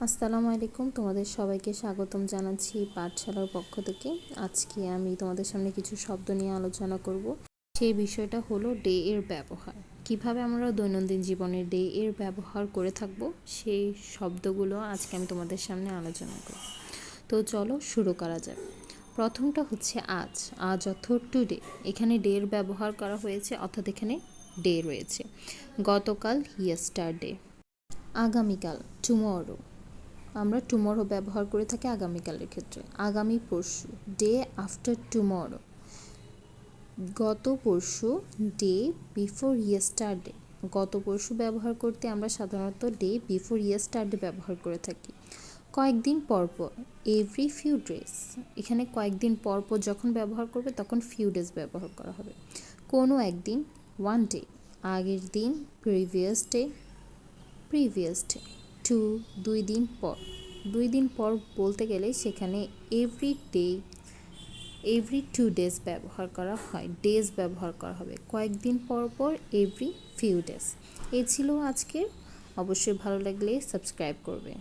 আসসালামু আলাইকুম, তোমাদের সবাইকে স্বাগতম জানাচ্ছি পাঠশালার পক্ষ থেকে। আজকে আমি তোমাদের সামনে কিছু শব্দ নিয়ে আলোচনা করব। সেই বিষয়টা হলো ডে এর ব্যবহার। কিভাবে আমরা দৈনন্দিন জীবনে ডে এর ব্যবহার করে থাকব সেই শব্দগুলো আজকে আমি তোমাদের সামনে আলোচনা করব। তো চলো শুরু করা যাক। প্রথমটা হচ্ছে আজ। আজ অর্থ টুডে। এখানে ডে এর ব্যবহার করা হয়েছে, অর্থাৎ এখানে ডে রয়েছে। গতকাল ইয়েস্টারডে। আগামীকাল টুমরো। আমরা টুমরো ব্যবহার করে থাকি আগামীকালের ক্ষেত্রে। আগামী পরশু ডে আফটার টুমরো। গত পরশু ডে বিফোর ইয়েস্টারডে। গত পরশু ব্যবহার করতে আমরা সাধারণত ডে বিফোর ইয়েস্টারডে ব্যবহার করে থাকি। কয়েকদিন পরপর এভরি ফিউ ডেজ। এখানে কয়েকদিন পরপর যখন ব্যবহার করবে তখন ফিউ ডেজ ব্যবহার করা হবে। কোনো একদিন ওয়ান ডে। আগের দিন previous day. Previous day. Two 2 দিন পর। 2 দিন পর বলতে গেলে সেখানে এভরি ডে এভরি 2 ডেজ ব্যবহার করা হয়, ডেজ ব্যবহার করা হবে। কয়েকদিন পর পর এভরি ফিউ ডেজ। এই ছিল আজকের। অবশ্যই ভালো লাগলে সাবস্ক্রাইব করবে।